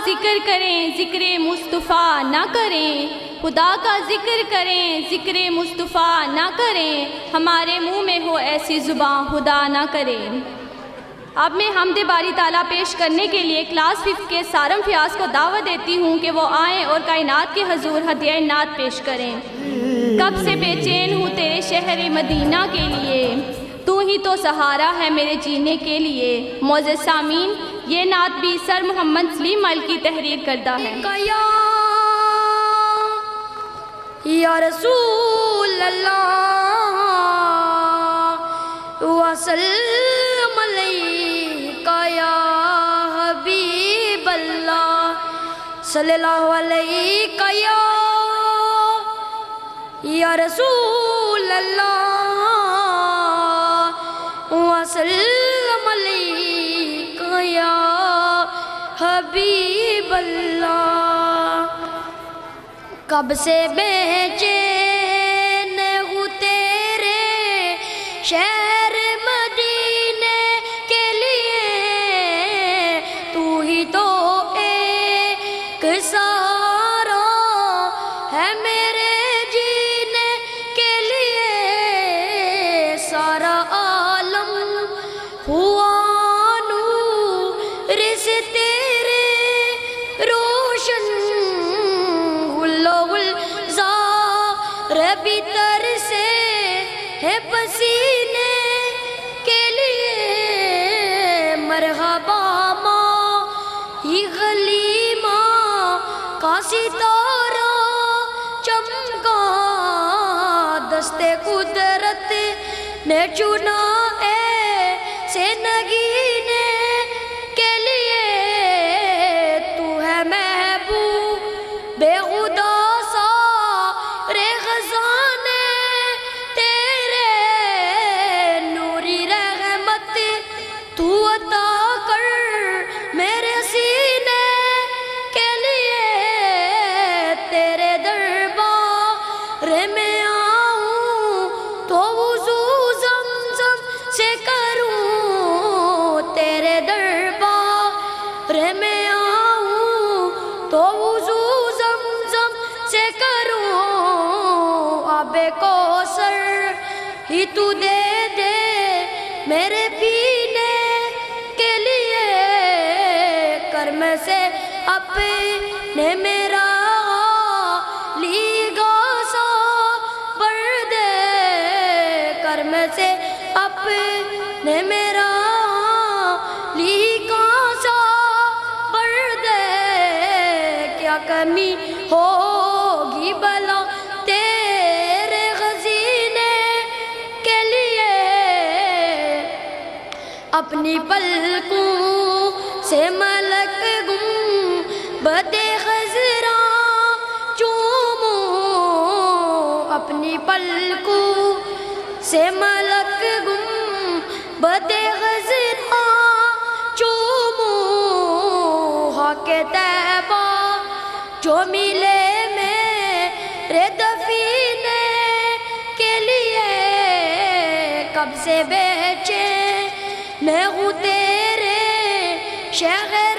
ذکر کریں ذکر مصطفیٰ نہ کریں، خدا کا ذکر کریں ذکر مصطفیٰ نہ کریں، ہمارے منہ میں ہو ایسی زبان خدا نہ کریں۔ اب میں حمد باری تعالیٰ پیش کرنے کے لیے کلاس 5 کے سارم فیاض کو دعوت دیتی ہوں کہ وہ آئیں اور کائنات کے حضور ہدیہ نعت پیش کریں۔ کب سے بے چین ہوں تیرے شہر مدینہ کے لیے، تو ہی تو سہارا ہے میرے جینے کے لیے۔ معزز سامعین، یہ نعت بھی سر محمد سلیم مل کی تحریر کردہ ہے۔ یا رسول اللہ وسلم علیکہ یا حبیب اللہ، صلی اللہ علیکہ یا رسول اللہ وسلم علیکہ یا حبیب اللہ۔ کب سے بے چین ہوں تیرے شہر مدینے کے لیے، تو ہی تو ایک سہارا ہے میرے جینے کے لیے۔ سارا عالم ہوا نور سے تیرے روشن، ربی تر سے ہے پسینے کے لیے۔ مرحبا ماں ہی غلیمہ کا ستارہ چمکا، دست قدرت نے چنا ایسے نگینے کے لیے۔ تو ہے محبوب بے خدا میں آؤں تو وضو زمزم سے کروں، تیرے دربار میں آؤں تو وضو زمزم سے کروں۔ آب کوثر ہی تو دے دے میرے پینے کے لیے، کرم سے اپنے میرا سے اپنے میرا لیکا سا بڑھ دے۔ کیا کمی ہوگی بلا تیرے خزینے کے لیے، اپنی پلکوں سے ملک گنبد خضرا چوموں، اپنی پلکوں سے ملک گنبد خضرا چوموں۔ حق طیبہ جو ملے میرے دفینے کے لیے، کب سے بے چین ہوں تیرے شہر